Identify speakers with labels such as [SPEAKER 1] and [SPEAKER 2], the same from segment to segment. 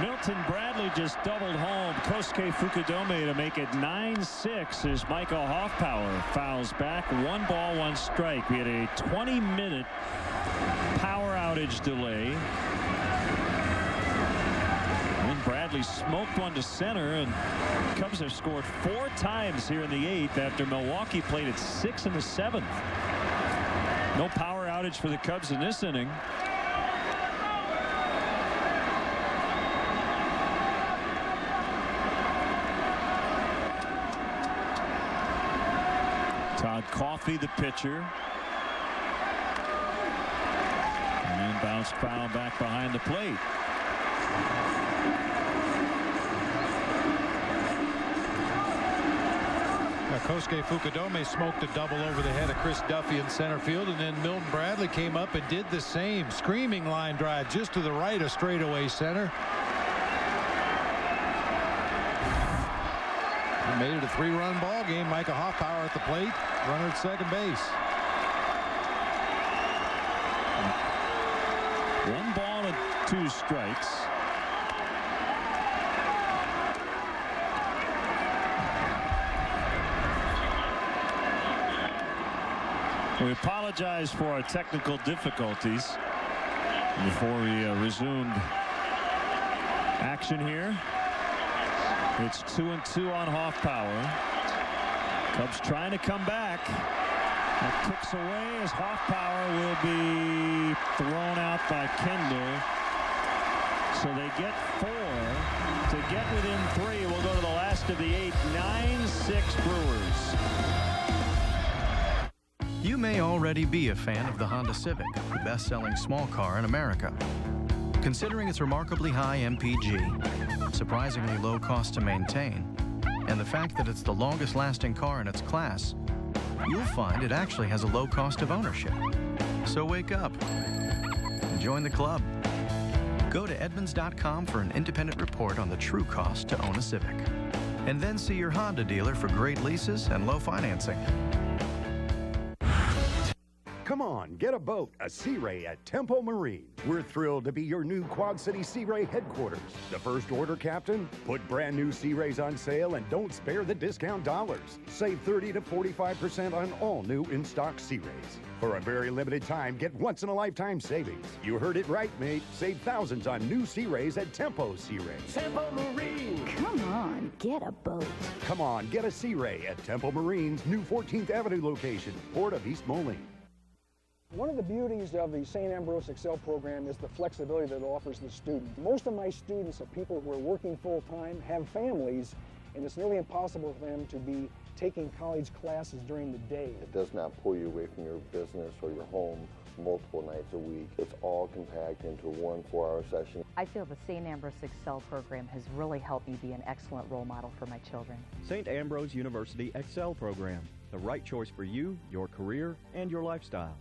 [SPEAKER 1] Milton Bradley just doubled home Kosuke Fukudome to make it 9-6 as Michael Hoffpower fouls back. 1 ball, 1 strike. We had a 20-minute power outage delay. And Bradley smoked one to center, and Cubs have scored 4 times here in the 8th after Milwaukee played at 6 in the 7th. No power outage for the Cubs in this inning. Todd Coffey, the pitcher. And then bounced foul back behind the plate.
[SPEAKER 2] Kosuke Fukudome smoked a double over the head of Chris Duffy in center field, and then Milton Bradley came up and did the same. Screaming line drive just to the right of straightaway center. He made it a 3-run ball game. Michael Hoffpower at the plate, runner at second base.
[SPEAKER 1] 1 ball and 2 strikes. We apologize for our technical difficulties before we resumed action here. It's 2-2 on Hoffpower. Cubs trying to come back. That kicks away as Hoffpower will be thrown out by Kendall. So they get 4 to get within 3. We'll go to the last of the 8. 9-6 Brewers.
[SPEAKER 3] You may already be a fan of the Honda Civic, the best-selling small car in America. Considering its remarkably high MPG, surprisingly low cost to maintain, and the fact that it's the longest-lasting car in its class, you'll find it actually has a low cost of ownership. So wake up and join the club. Go to Edmunds.com for an independent report on the true cost to own a Civic. And then see your Honda dealer for great leases and low financing.
[SPEAKER 4] Come on, get a boat, a Sea Ray at Tempo Marine. We're thrilled to be your new Quad City Sea Ray headquarters. The first order, Captain? Put brand new Sea Rays on sale and don't spare the discount dollars. Save 30 to 45% on all new in-stock Sea Rays. For a very limited time, get once-in-a-lifetime savings. You heard it right, mate. Save thousands on new Sea Rays at Tempo Sea Rays. Tempo Marine!
[SPEAKER 5] Come on, get a boat.
[SPEAKER 4] Come on, get a Sea Ray at Tempo Marine's new 14th Avenue location, Port of East Moline.
[SPEAKER 6] One of the beauties of the St. Ambrose Excel program is the flexibility that it offers the student. Most of my students are people who are working full-time, have families, and it's nearly impossible for them to be taking college classes during the day.
[SPEAKER 7] It does not pull you away from your business or your home multiple nights a week. It's all compact into one 4-hour session.
[SPEAKER 8] I feel the St. Ambrose Excel program has really helped me be an excellent role model for my children.
[SPEAKER 9] St. Ambrose University Excel program, the right choice for you, your career, and your lifestyle.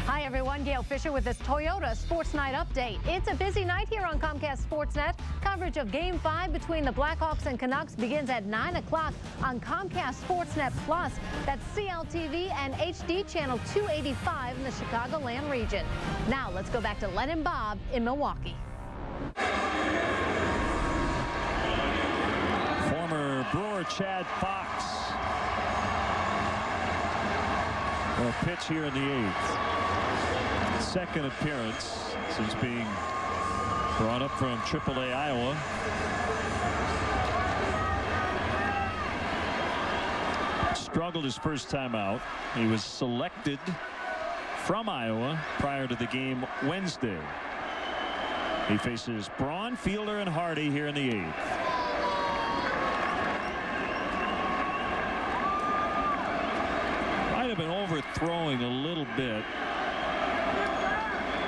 [SPEAKER 10] Hi everyone, Gail Fisher with this Toyota Sports Night update. It's a busy night here on Comcast Sportsnet. Coverage of Game 5 between the Blackhawks and Canucks begins at 9 o'clock on Comcast Sportsnet Plus. That's CLTV and HD channel 285 in the Chicagoland region. Now let's go back to Len and Bob in Milwaukee.
[SPEAKER 1] Former Brewer Chad Fox. A pitch here in the 8th. Second appearance since being brought up from AAA Iowa. Struggled his first time out. He was selected from Iowa prior to the game Wednesday. He faces Braun, Fielder, and Hardy here in the 8th. Might have been overthrowing a little bit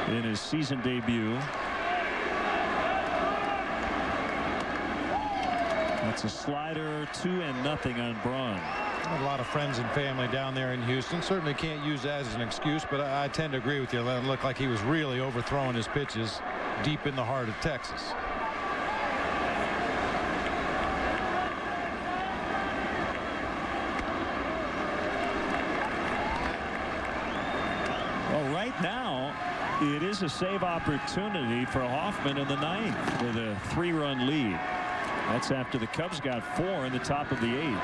[SPEAKER 1] in his season debut. That's a slider, 2-0 on Braun.
[SPEAKER 2] A lot of friends and family down there in Houston. Certainly can't use that as an excuse, but I tend to agree with you. It looked like he was really overthrowing his pitches deep in the heart of Texas.
[SPEAKER 1] now it is a save opportunity for Hoffman in the 9th with a 3-run lead. That's after the Cubs got 4 in the top of the 8th.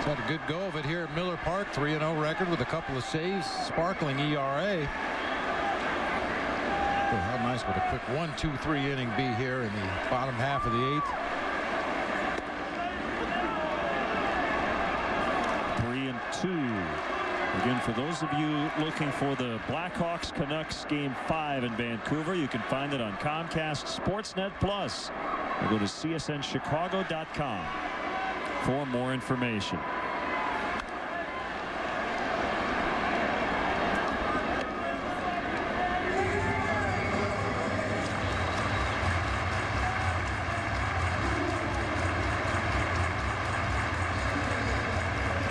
[SPEAKER 2] Had a good go of it here at Miller Park. 3-0 record with a couple of saves. Sparkling ERA. Oh, how nice would a quick 1-2-3 inning be here in the bottom half of the 8th.
[SPEAKER 1] 3-2. Again, for those of you looking for the Blackhawks Canucks Game 5 in Vancouver, you can find it on Comcast Sportsnet Plus. Or go to csnchicago.com for more information.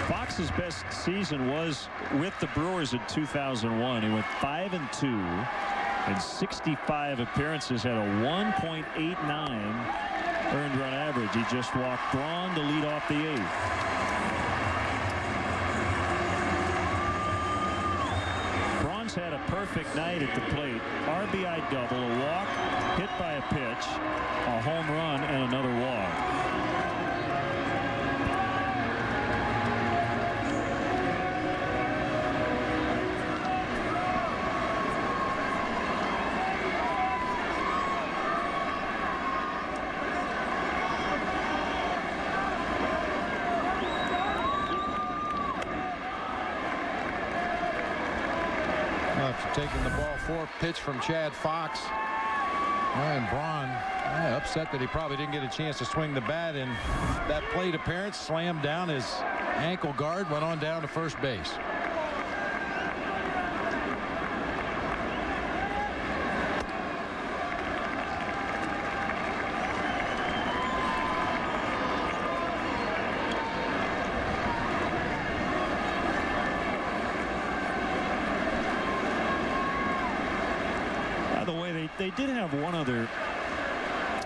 [SPEAKER 1] Fox's best season was with the Brewers in 2001. He went 5-2 in 65 appearances, had a 1.89 earned run average. He just walked Braun to lead off the 8th. Braun's had a perfect night at the plate. RBI double, a walk, hit by a pitch, a home run, and another walk.
[SPEAKER 2] Taking the ball 4 pitch from Chad Fox. And Braun upset that he probably didn't get a chance to swing the bat in that plate appearance. Slammed down his ankle guard, went on down to first base.
[SPEAKER 1] They did have one other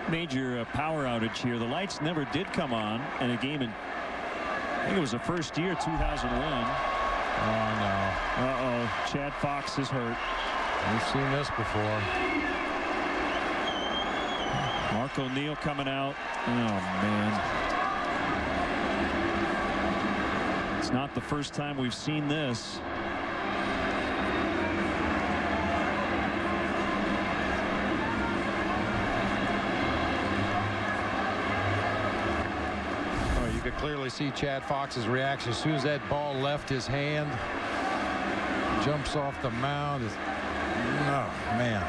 [SPEAKER 1] major power outage here. The lights never did come on in a game in, I think it was the first year, 2001.
[SPEAKER 2] Oh, no.
[SPEAKER 1] Uh-oh. Chad Fox is hurt.
[SPEAKER 2] We've seen this before.
[SPEAKER 1] Mark O'Neill coming out. Oh, man. It's not the first time we've seen this.
[SPEAKER 2] Clearly see Chad Fox's reaction as soon as that ball left his hand. Jumps off the mound. Oh, man.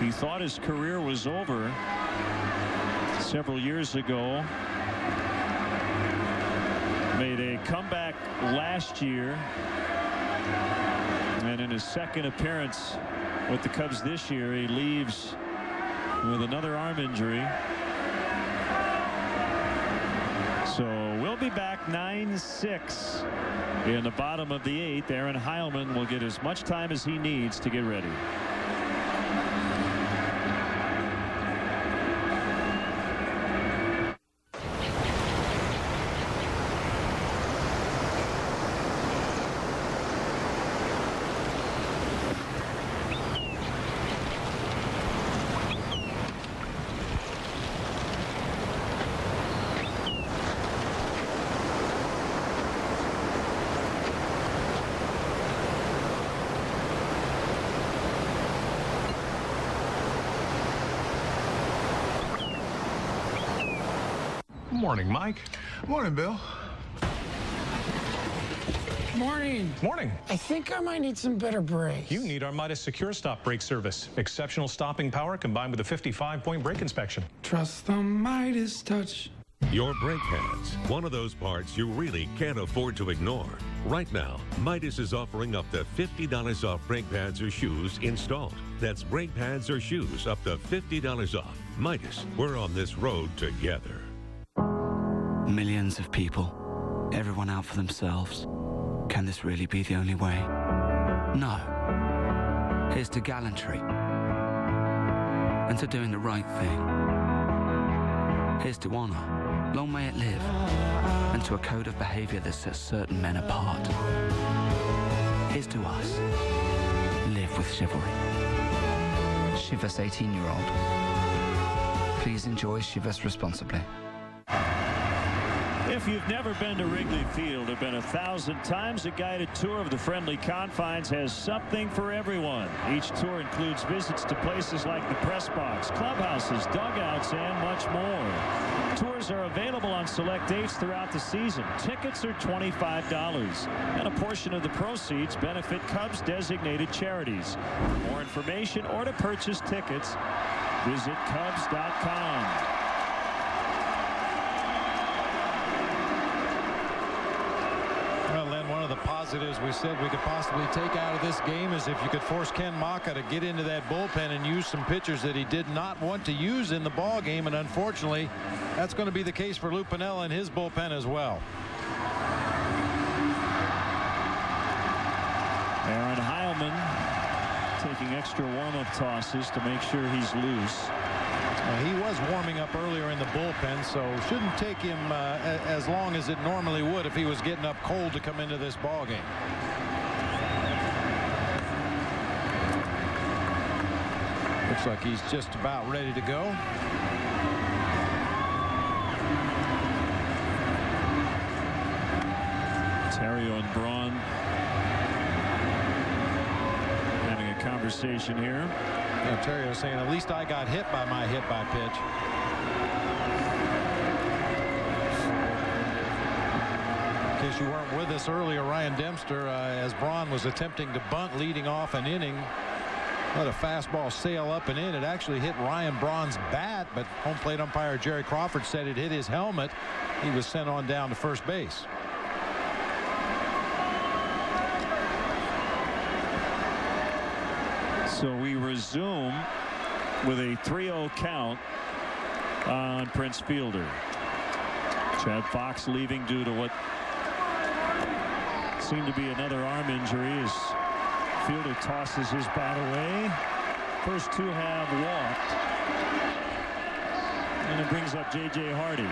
[SPEAKER 1] He thought his career was over several years ago. Made a comeback last year, and in his second appearance with the Cubs this year, he leaves with another arm injury. So we'll be back 9-6 in the bottom of the 8th. Aaron Heilman will get as much time as he needs to get ready.
[SPEAKER 11] Morning, Mike.
[SPEAKER 12] Morning, Bill.
[SPEAKER 13] Morning.
[SPEAKER 11] Morning.
[SPEAKER 13] I think I might need some better brakes.
[SPEAKER 11] You need our Midas Secure Stop brake service. Exceptional stopping power combined with a 55-point brake inspection.
[SPEAKER 13] Trust the Midas touch.
[SPEAKER 14] Your brake pads, one of those parts you really can't afford to ignore.
[SPEAKER 12] Right now, Midas is offering up to $50 off brake pads or shoes installed. That's brake pads or shoes up to $50 off. Midas, we're on this road together.
[SPEAKER 14] Millions of people, everyone out for themselves. Can this really be the only way? No. Here's to gallantry and to doing the right thing. Here's to honor, long may it live, and to a code of behavior that sets certain men apart. Here's to us, live with chivalry. Chivas 18-year-old. Please enjoy Chivas responsibly.
[SPEAKER 1] If you've never been to Wrigley Field or been 1,000 times, a guided tour of the friendly confines has something for everyone. Each tour includes visits to places like the press box, clubhouses, dugouts, and much more. Tours are available on select dates throughout the season. Tickets are $25, and a portion of the proceeds benefit Cubs designated charities. For more information or to purchase tickets, visit Cubs.com.
[SPEAKER 2] Well, Len, one of the positives we said we could possibly take out of this game is if you could force Ken Maka to get into that bullpen and use some pitchers that he did not want to use in the ball game, and unfortunately, that's going to be the case for Lou Piniella and his bullpen as well.
[SPEAKER 1] Aaron Heilman taking extra warm-up tosses to make sure he's loose.
[SPEAKER 2] He was warming up earlier in the bullpen, so shouldn't take him as long as it normally would if he was getting up cold to come into this ball game. Looks like he's just about ready to go.
[SPEAKER 1] Terrio and Braun having a conversation here.
[SPEAKER 2] Yeah, Terrio saying, at least I got hit by my hit-by pitch. In case you weren't with us earlier, Ryan Dempster, as Braun was attempting to bunt leading off an inning, let a fastball sail up and in. It actually hit Ryan Braun's bat, but home plate umpire Jerry Crawford said it hit his helmet. He was sent on down to first base.
[SPEAKER 1] So we resume with a 3-0 count on Prince Fielder. Chad Fox leaving due to what seemed to be another arm injury as Fielder tosses his bat away. First two have walked. And it brings up J.J. Hardy.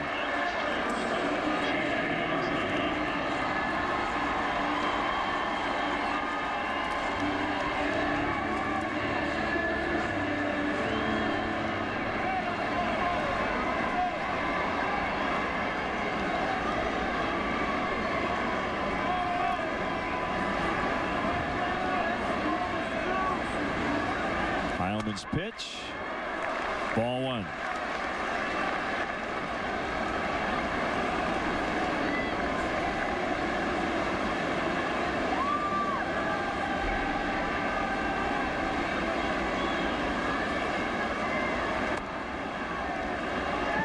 [SPEAKER 1] Pitch. Ball one.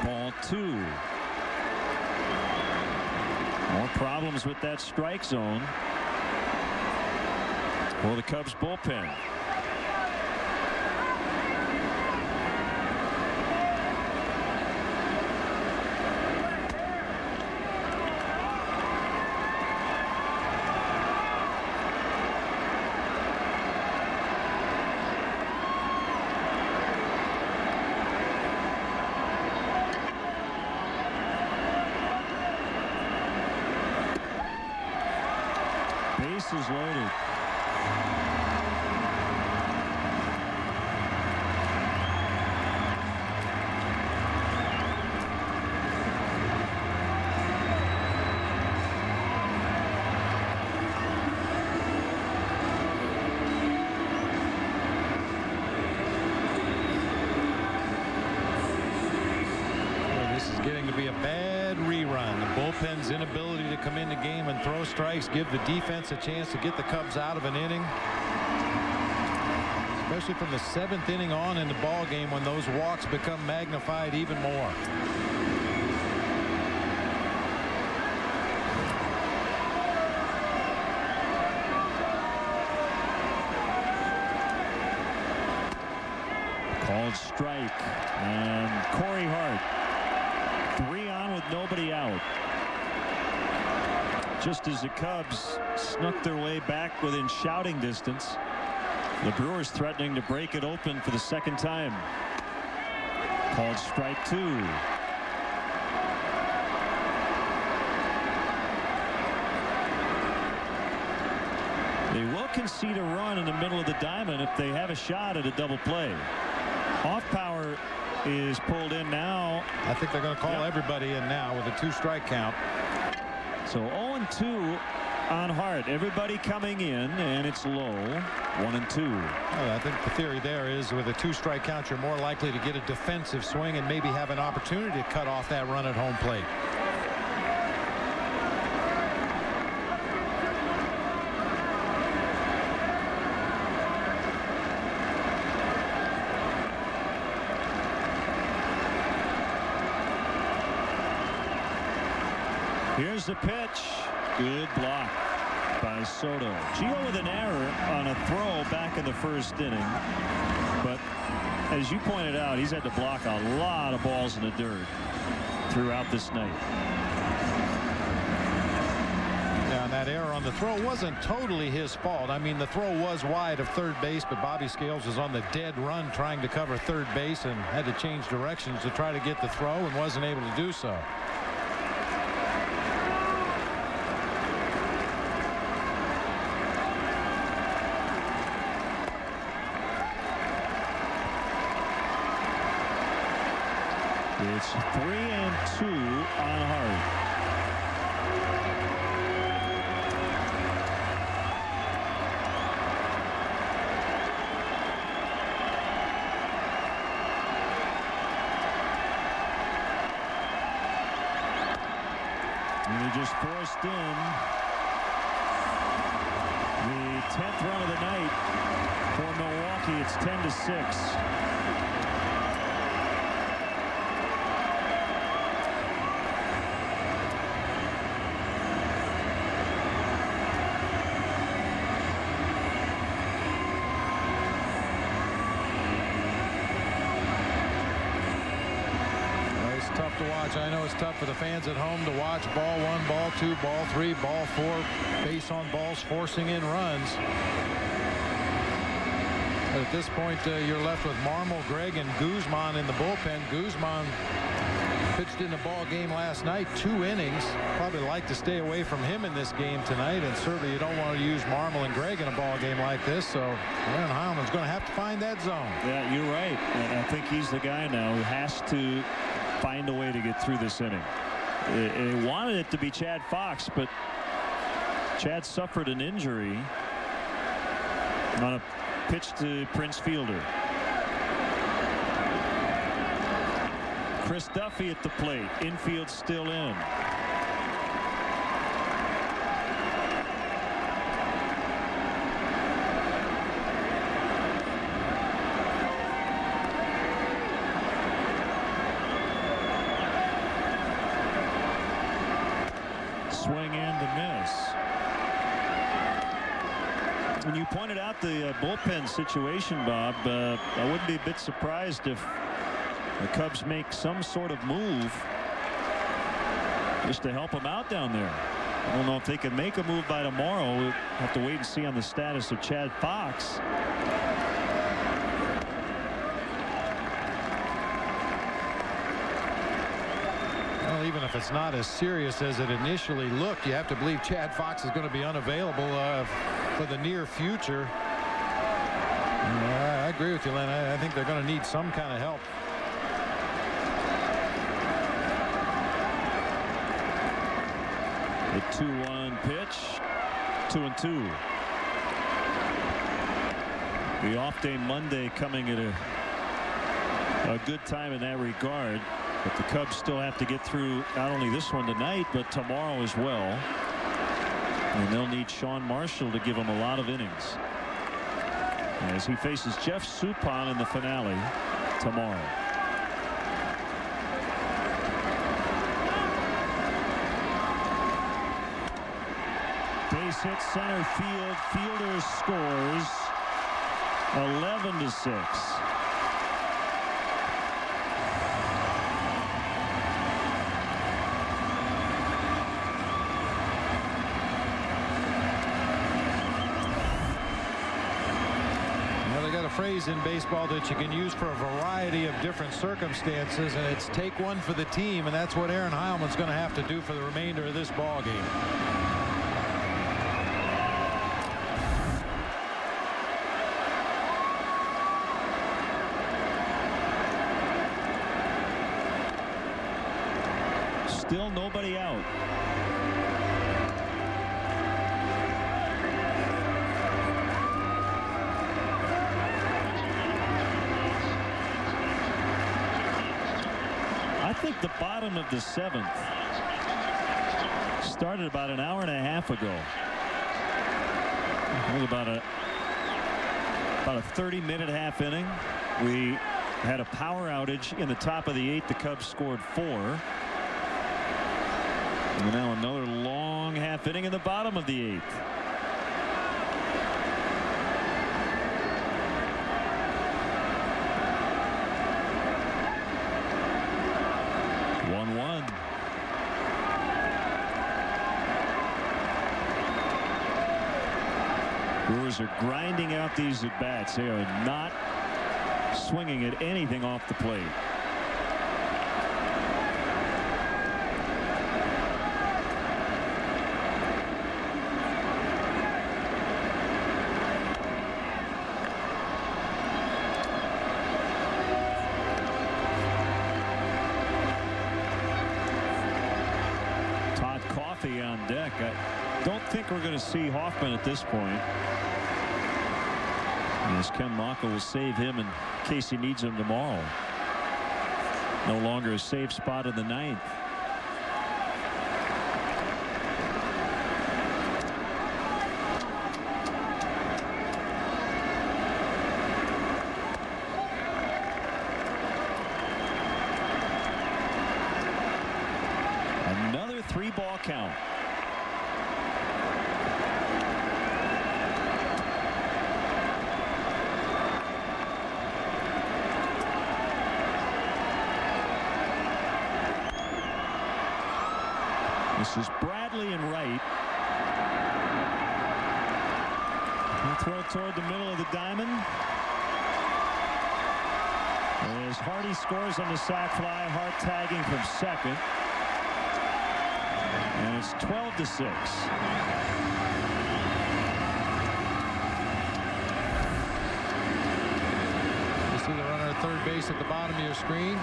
[SPEAKER 1] Ball two. More problems with that strike zone for the Cubs bullpen. Bases loaded.
[SPEAKER 2] This is getting to be a bad rerun. The bullpen's inability to come in the game and throw strikes give the defense a chance to get the Cubs out of an inning. Especially from the 7th inning on in the ball game when those walks become magnified even more.
[SPEAKER 1] Called strike. And Corey Hart. 3 on with nobody out. Just as the Cubs snuck their way back within shouting distance, the Brewers threatening to break it open for the second time. Called strike 2. They will concede a run in the middle of the diamond if they have a shot at a double play. Off power is pulled in now.
[SPEAKER 2] I think they're going to call everybody in now with a 2-strike count.
[SPEAKER 1] So 0-2 on Hart. Everybody coming in, and it's low. 1-2.
[SPEAKER 2] Well, I think the theory there is with a 2-strike count, you're more likely to get a defensive swing and maybe have an opportunity to cut off that run at home plate.
[SPEAKER 1] Here's the pitch. Good block by Soto. Gio with an error on a throw back in the first inning. But as you pointed out, he's had to block a lot of balls in the dirt throughout this night.
[SPEAKER 2] Yeah, and that error on the throw wasn't totally his fault. I mean, the throw was wide of third base, but Bobby Scales was on the dead run trying to cover third base and had to change directions to try to get the throw and wasn't able to do so.
[SPEAKER 1] It's 3-2 on Hart. And he just forced in the 10th run of the night for Milwaukee. It's 10-6.
[SPEAKER 2] I know it's tough for the fans at home to watch ball 1, ball 2, ball 3, ball 4, base on balls forcing in runs. But at this point, you're left with Marmol, Gregg, and Guzman in the bullpen. Guzman pitched in the ball game last night, 2 innings. Probably like to stay away from him in this game tonight, and certainly you don't want to use Marmol and Gregg in a ball game like this. So Aaron Heilman's going to have to find that zone.
[SPEAKER 1] Yeah, you're right. And I think he's the guy now who has to find a way to get through this inning. They wanted it to be Chad Fox, but Chad suffered an injury on a pitch to Prince Fielder. Chris Duffy at the plate. Infield still in. Swing and a miss. When you pointed out the bullpen situation, Bob, I wouldn't be a bit surprised if the Cubs make some sort of move just to help them out down there. I don't know if they can make a move by tomorrow. We'll have to wait and see on the status of Chad Fox.
[SPEAKER 2] Even if it's not as serious as it initially looked, you have to believe Chad Fox is going to be unavailable for the near future. I agree with you, Len. I think they're going to need some kind of help.
[SPEAKER 1] The 2-1 pitch. 2-2. The off day Monday coming at a good time in that regard. But the Cubs still have to get through not only this one tonight, but tomorrow as well. And they'll need Sean Marshall to give them a lot of innings as he faces Jeff Suppan in the finale tomorrow. Base hit center field. Fielder scores 11-6.
[SPEAKER 2] phrase in baseball that you can use for a variety of different circumstances, and it's take one for the team, and that's what Aaron Heilman's going to have to do for the remainder of this ball game.
[SPEAKER 1] Still nobody out. I think the bottom of the 7th started about an hour and a half ago. It was about a 30-minute half inning. We had a power outage in the top of the 8th. The Cubs scored 4. And now another long half inning in the bottom of the 8th. Brewers are grinding out these at-bats. They are not swinging at anything off the plate. Todd Coffey on deck. I don't think we're going to see Hoffman at this point. As Ken Maka will save him in case he needs him tomorrow. No longer a safe spot in the 9th. Another 3-ball count. This is Bradley and right. He'll throw toward the middle of the diamond. As Hardy scores on the sac fly, Hart tagging from second. And it's 12-6.
[SPEAKER 2] You see the runner at third base at the bottom of your screen.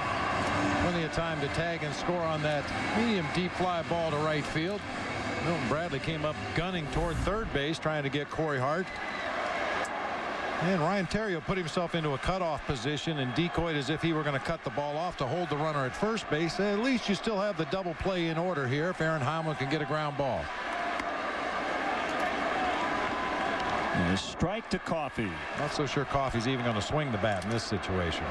[SPEAKER 2] Plenty of time to tag and score on that medium deep fly ball to right field. Milton Bradley came up gunning toward third base trying to get Corey Hart. And Ryan Theriot put himself into a cutoff position and decoyed as if he were going to cut the ball off to hold the runner at first base. At least you still have the double play in order here if Aaron Heilman can get a ground ball.
[SPEAKER 1] And a strike to Coffey.
[SPEAKER 2] Not so sure Coffey's even going to swing the bat in this situation.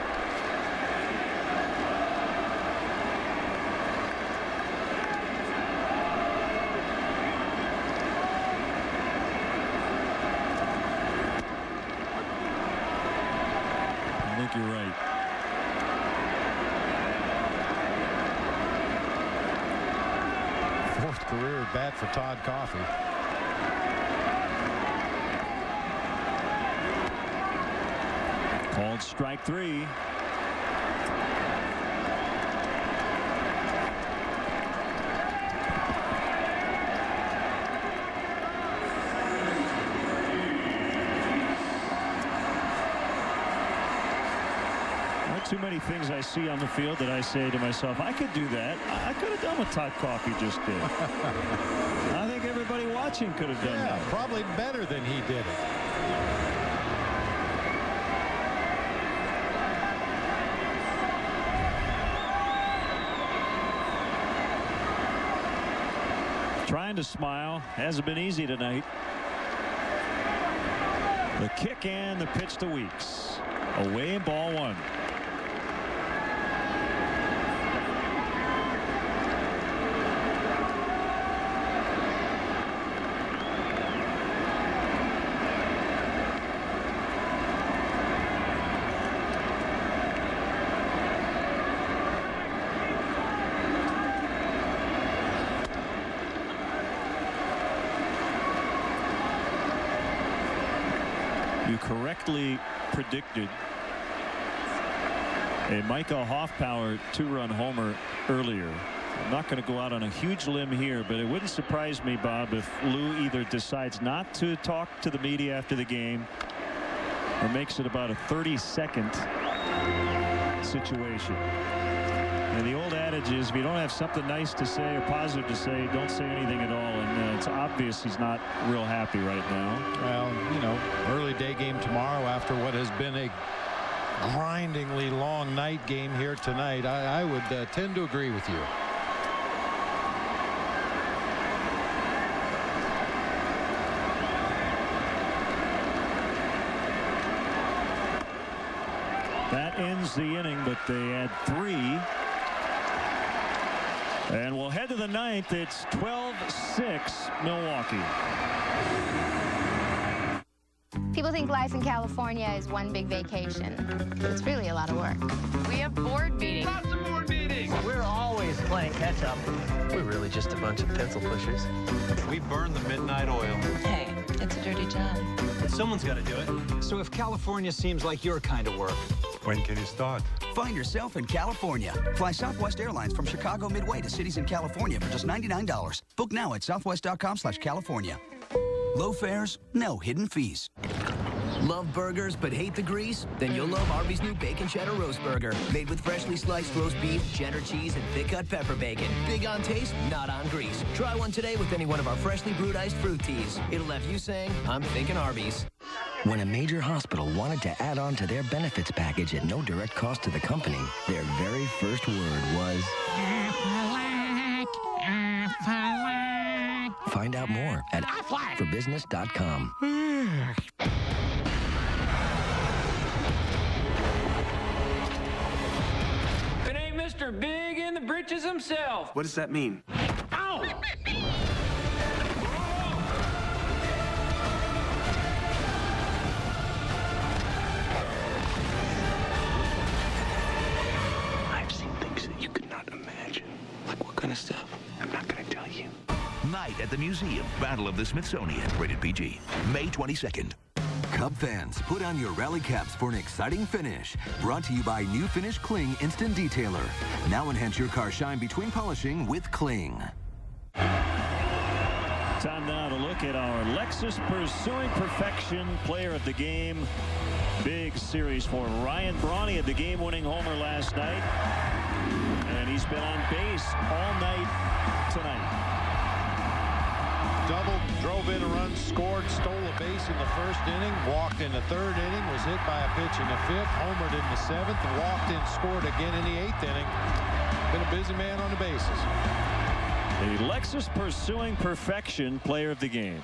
[SPEAKER 1] You're right.
[SPEAKER 2] Fourth career at bat for Todd Coffey.
[SPEAKER 1] Called strike 3. Too many things I see on the field that I say to myself, I could do that. I could have done what Todd Coffey just did. I think everybody watching could have done that.
[SPEAKER 2] Probably better than he did it.
[SPEAKER 1] Trying to smile. Hasn't been easy tonight. The kick and the pitch to Weeks. Away, ball 1. You correctly predicted a Michael Hoffpower 2-run homer earlier. I'm not going to go out on a huge limb here, but it wouldn't surprise me, Bob, if Lou either decides not to talk to the media after the game or makes it about a 30-second situation. And the old adage is, if you don't have something nice to say or positive to say, don't say anything at all. And it's obvious he's not real happy right now.
[SPEAKER 2] Well, you know, early day game tomorrow after what has been a grindingly long night game here tonight. I would tend to agree with you.
[SPEAKER 1] That ends the inning, but they add 3. And we'll head to the 9th. It's 12-6 Milwaukee.
[SPEAKER 15] People think life in California is one big vacation. It's really a lot of work.
[SPEAKER 16] We have board meetings.
[SPEAKER 17] Lots of board meetings.
[SPEAKER 18] We're always playing catch up. We're really just a bunch of pencil pushers.
[SPEAKER 19] We burn the midnight oil.
[SPEAKER 16] Hey, it's a dirty job.
[SPEAKER 19] But someone's got to do it.
[SPEAKER 17] So if California seems like your kind of work,
[SPEAKER 19] when can you start?
[SPEAKER 20] Find yourself in California. Fly Southwest Airlines from Chicago Midway to cities in California for just $99. Book now at southwest.com/California. Low fares, no hidden fees.
[SPEAKER 21] Love burgers but hate the grease? Then you'll love Arby's new Bacon Cheddar Roast Burger. Made with freshly sliced roast beef, cheddar cheese, and thick-cut pepper bacon. Big on taste, not on grease. Try one today with any one of our freshly brewed iced fruit teas. It'll have you saying, I'm thinking Arby's.
[SPEAKER 22] When a major hospital wanted to add on to their benefits package at no direct cost to the company, their very first word was... Find out more at forbusiness.com.
[SPEAKER 17] it ain't Mr. Big in the britches himself.
[SPEAKER 19] What does that mean?
[SPEAKER 17] Ow!
[SPEAKER 19] I've seen things that you could not imagine. Like what kind of stuff? I'm not going to tell you.
[SPEAKER 23] Night at the Museum, Battle of the Smithsonian, rated PG, May 22nd.
[SPEAKER 24] Cub fans, put on your rally caps for an exciting finish. Brought to you by New Finish Cling Instant Detailer. Now enhance your car shine between polishing with Cling.
[SPEAKER 1] Time now to look at our Lexus Pursuing Perfection player of the game. Big series for Ryan Braun. He had the game-winning homer last night. And he's been on base all night tonight.
[SPEAKER 2] Doubled, drove in a run, scored, stole a base in the first inning, walked in the third inning, was hit by a pitch in the fifth, homered in the seventh, walked in, scored again in the eighth inning. Been a busy man on the bases.
[SPEAKER 1] The Lexus Pursuing Perfection player of the game.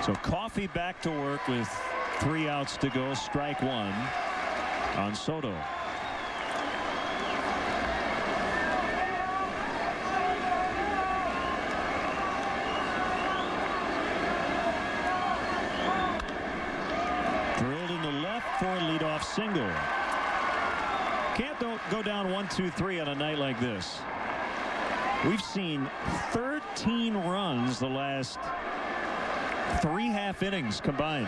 [SPEAKER 1] So Coffey back to work with 3 outs to go, strike 1 on Soto. Drilled in the left for a leadoff single. Can't go down 1-2-3 on a night like this. We've seen 13 runs the last 3 half innings combined.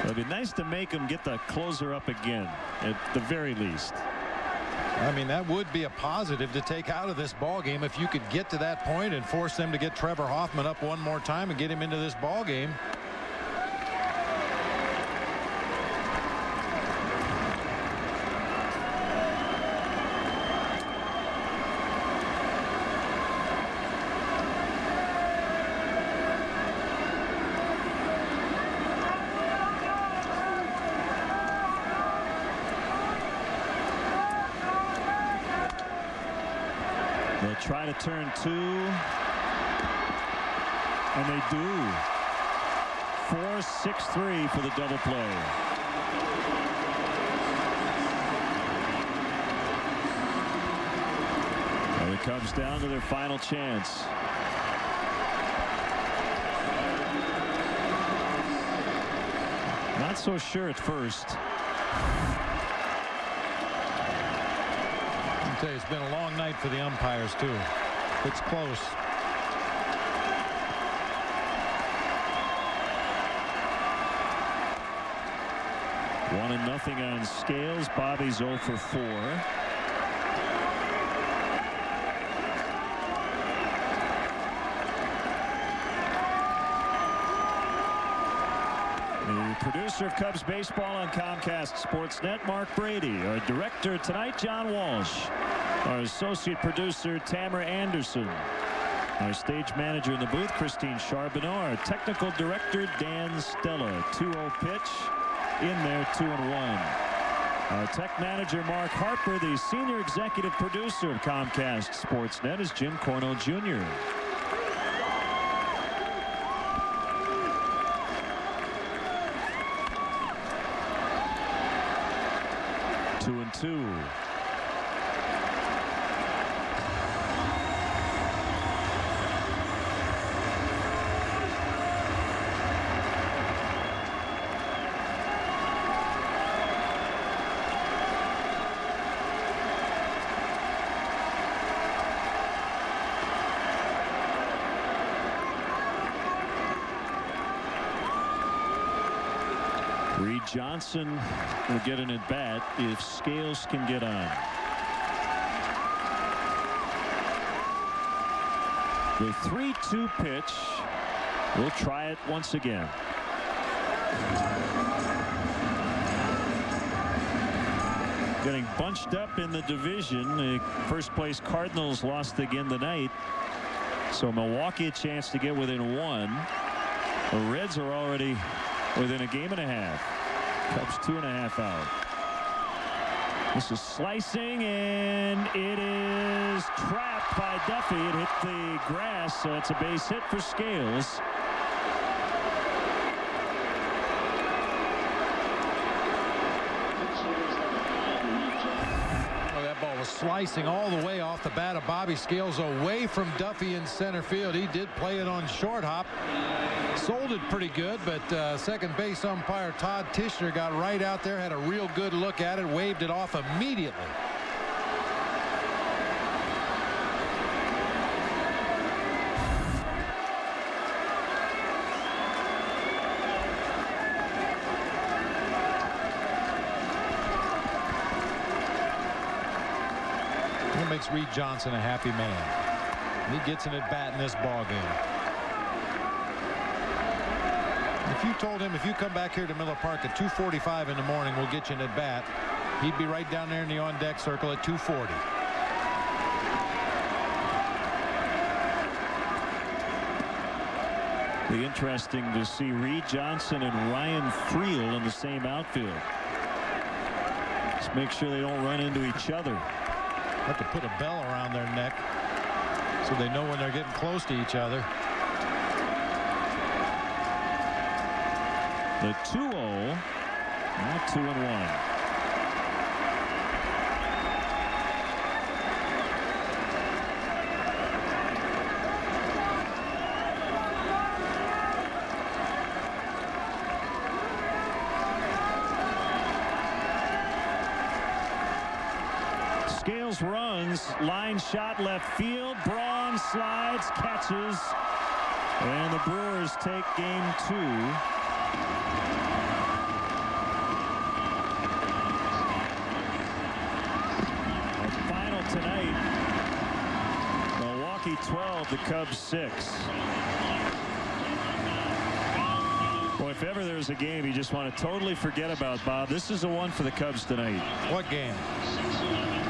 [SPEAKER 1] It'd be nice to make him get the closer up again, at the very least.
[SPEAKER 2] I mean, that would be a positive to take out of this ball game if you could get to that point and force them to get Trevor Hoffman up one more time and get him into this ball game.
[SPEAKER 1] They'll try to turn 2. And they do. 4-6-3 for the double play. And it comes down to their final chance. Not so sure at first.
[SPEAKER 2] tell you, it's been a long night for the umpires, too. It's close.
[SPEAKER 1] One and nothing on Scales. Bobby's 0 for 4. The producer of Cubs baseball on Comcast Sportsnet, Mark Brady. Our director tonight, John Walsh. Our associate producer, Tamara Anderson. Our stage manager in the booth, Christine Charbonneau. Our technical director, Dan Stella. 2-0 pitch. In there, 2-1. Our tech manager, Mark Harper. The senior executive producer of Comcast Sportsnet is Jim Corno Jr. Two and two. Reed Johnson will get an at bat if Scales can get on. The 3-2 pitch. We'll try it once again. Getting bunched up in the division. The first place Cardinals lost again tonight. So Milwaukee a chance to get within 1. The Reds are already within a game and a half. Cubs 2.5 out. This is slicing, and it is trapped by Duffy. It hit the grass, so it's a base hit for Scales.
[SPEAKER 2] Slicing all the way off the bat of Bobby Scales away from Duffy in center field. He did play it on short hop. Sold it pretty good, but second base umpire Todd Tishner got right out there, had a real good look at it, waved it off immediately. Makes Reed Johnson a happy man. He gets an at bat in this ball game. If you told him, if you come back here to Miller Park at 2:45 in the morning, we'll get you an at bat, he'd be right down there in the on deck circle at 2:40.
[SPEAKER 1] Be interesting to see Reed Johnson and Ryan Friel in the same outfield. Just make sure they don't run into each other.
[SPEAKER 2] Have to put a bell around their neck so they know when they're getting close to each other.
[SPEAKER 1] The 2-0. Now 2-1. Scales runs, line shot left field. Braun slides, catches, and the Brewers take game 2. Our final tonight, Milwaukee 12, the Cubs 6. Well, if ever there's a game you just want to totally forget about, Bob, this is the one for the Cubs tonight.
[SPEAKER 2] What game?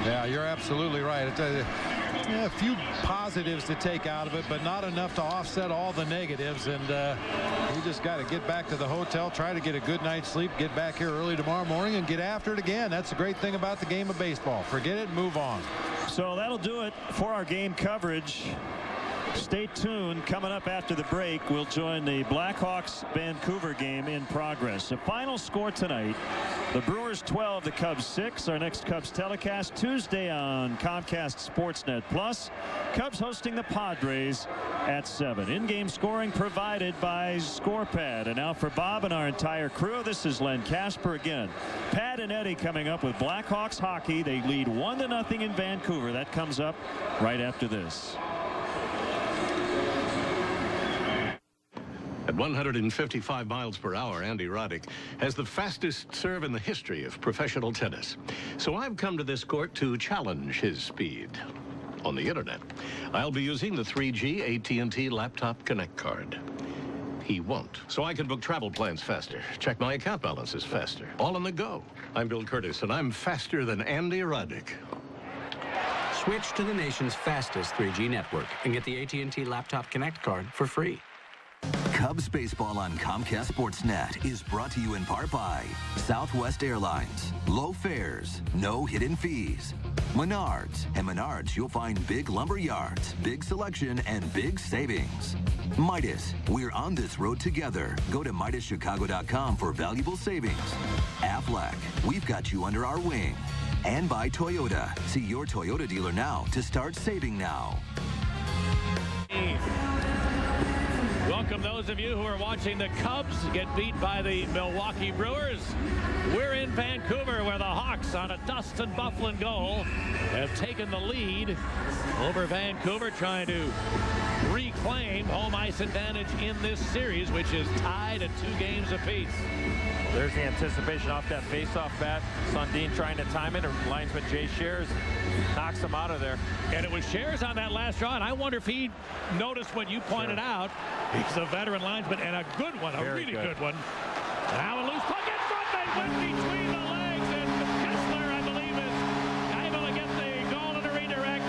[SPEAKER 2] Yeah, you're absolutely right. A few positives to take out of it, but not enough to offset all the negatives. And you just got to get back to the hotel, try to get a good night's sleep, get back here early tomorrow morning, and get after it again. That's the great thing about the game of baseball. Forget it, move on.
[SPEAKER 1] So that'll do it for our game coverage. Stay tuned. Coming up after the break, we'll join the Blackhawks-Vancouver game in progress. The final score tonight, the Brewers 12, the Cubs 6. Our next Cubs telecast Tuesday on Comcast Sportsnet Plus. Cubs hosting the Padres at 7. In-game scoring provided by ScorePad. And now for Bob and our entire crew, this is Len Casper again. Pat and Eddie coming up with Blackhawks hockey. They lead 1-0 in Vancouver. That comes up right after this.
[SPEAKER 3] At 155 miles per hour, Andy Roddick has the fastest serve in the history of professional tennis. So I've come to this court to challenge his speed. On the internet, I'll be using the 3G AT&T Laptop Connect card. He won't. So I can book travel plans faster, check my account balances faster, all on the go. I'm Bill Curtis, and I'm faster than Andy Roddick.
[SPEAKER 4] Switch to the nation's fastest 3G network and get the AT&T Laptop Connect card for free.
[SPEAKER 24] Cubs baseball on Comcast Sportsnet is brought to you in part by Southwest Airlines. Low fares, no hidden fees. Menards. At Menards, you'll find big lumber yards, big selection, and big savings. Midas. We're on this road together. Go to MidasChicago.com for valuable savings. Aflac. We've got you under our wing. And by Toyota. See your Toyota dealer now to start saving now.
[SPEAKER 5] Welcome those of you who are watching the Cubs get beat by the Milwaukee Brewers. We're in Vancouver where the Hawks on a Dustin Byfuglien goal have taken the lead over Vancouver, trying to reclaim home ice advantage in this series, which is tied at 2 games apiece.
[SPEAKER 6] There's the anticipation off that face-off bat. Sundin trying to time it. Linesman Jay Shears knocks him out of there.
[SPEAKER 5] And it was Shears on that last draw, and I wonder if he noticed what you pointed out. He's a veteran linesman, and a good one, a really good one. Now a loose puck in front, they went between the legs, and Kessler, I believe, is able to get the goal in a redirect.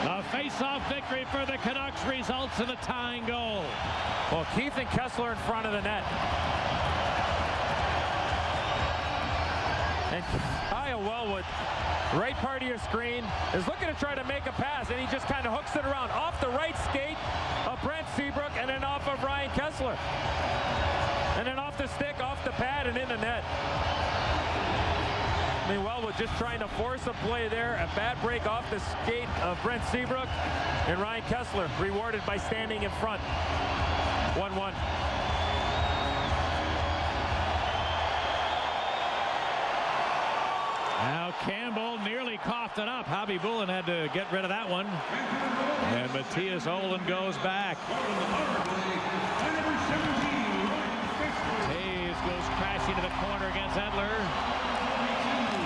[SPEAKER 5] A face-off victory for the Canucks results in the tying goal.
[SPEAKER 6] Well, Keith and Kessler in front of the net. And Kyle Wellwood, right part of your screen, is looking to try to make a pass, and he just kind of hooks it around off the right skate of Brent Seabrook, and then off of Ryan Kessler. And then off the stick, off the pad, and in the net. I mean, Wellwood just trying to force a play there. A bad break off the skate of Brent Seabrook, and Ryan Kessler rewarded by standing in front. 1-1.
[SPEAKER 5] Now Campbell nearly coughed it up. Hobby Bullen had to get rid of that one. And Matthias Olin goes back. Taves goes crashing to the corner against Edler.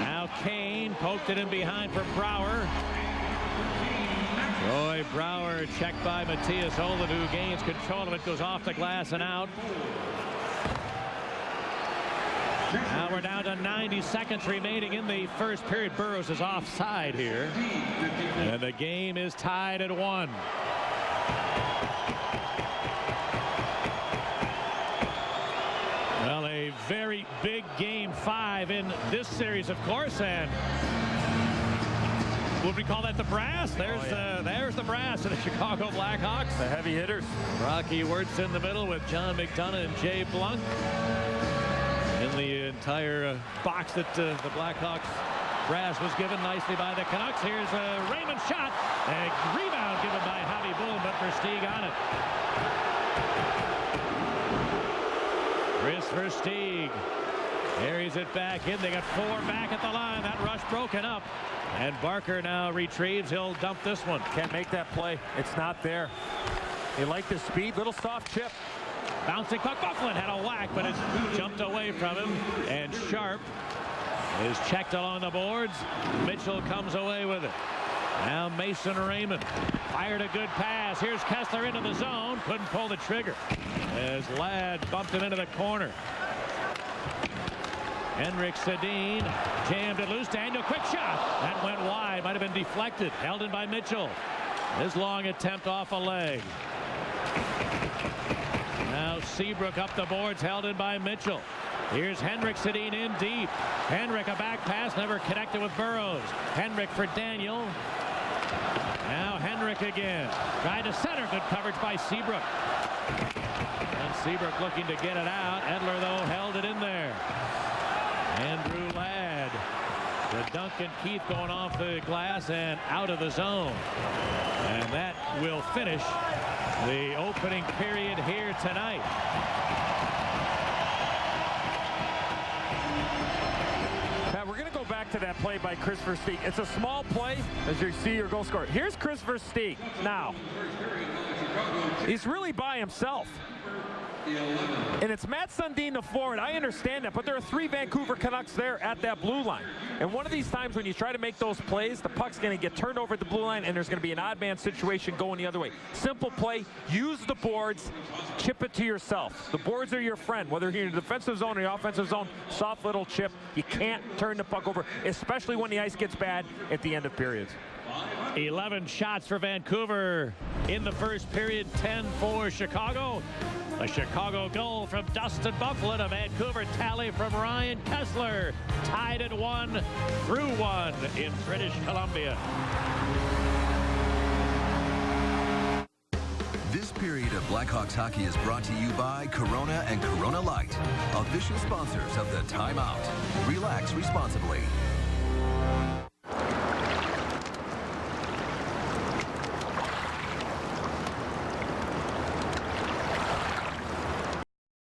[SPEAKER 5] Now Kane poked it in behind for Brouwer. Roy Brouwer checked by Matthias Olin, who gains control of it, goes off the glass and out. Now we're down to 90 seconds remaining in the first period. Burroughs is offside here. And the game is tied at 1. Well, a very big game 5 in this series, of course. And would we call that the brass? There's the brass of the Chicago Blackhawks.
[SPEAKER 6] The heavy hitters.
[SPEAKER 5] Rocky Wirtz in the middle with John McDonough and Jay Blunk. In the entire box that the Blackhawks brass was given nicely by the Canucks. Here's a Raymond shot. A rebound given by Hobby Bullen, but Versteeg on it. Chris Versteeg carries it back in. They got 4 back at the line. That rush broken up. And Barker now retrieves. He'll dump this one.
[SPEAKER 6] Can't make that play. It's not there. They like the speed. Little soft chip.
[SPEAKER 5] Bouncing puck. Byfuglien had a whack, but it jumped away from him. And Sharp is checked along the boards. Mitchell comes away with it. Now Mason Raymond fired a good pass. Here's Kessler into the zone. Couldn't pull the trigger as Ladd bumped him into the corner. Henrik Sedin jammed it loose. Daniel, quick shot. That went wide. Might have been deflected. Held in by Mitchell. His long attempt off a leg. Now Seabrook up the boards, held in by Mitchell. Here's Henrik Sedin in deep. Henrik, a back pass, never connected with Burroughs. Henrik for Daniel. Now Henrik again. Tried to center. Good coverage by Seabrook. And Seabrook looking to get it out. Edler, though, held it in there. Andrew Ladd. The Duncan Keith going off the glass and out of the zone. And that will finish the opening period here tonight.
[SPEAKER 6] Pat, we're going to go back to that play by Chris Versteeg. It's a small play, as you see your goal scorer. Here's Chris Versteeg now. He's really by himself. And it's Matt Sundin, the forward. I understand that, but there are 3 Vancouver Canucks there at that blue line. And one of these times when you try to make those plays, the puck's going to get turned over at the blue line, and there's going to be an odd man situation going the other way. Simple play. Use the boards. Chip it to yourself. The boards are your friend. Whether you're in the defensive zone or the offensive zone, soft little chip. You can't turn the puck over, especially when the ice gets bad at the end of periods.
[SPEAKER 5] 11 shots for Vancouver in the first period, 10 for Chicago. A Chicago goal from Dustin Byfuglien, a Vancouver tally from Ryan Kesler. Tied at 1 through 1 in British Columbia.
[SPEAKER 24] This period of Blackhawks hockey is brought to you by Corona and Corona Light, official sponsors of the Timeout. Relax responsibly.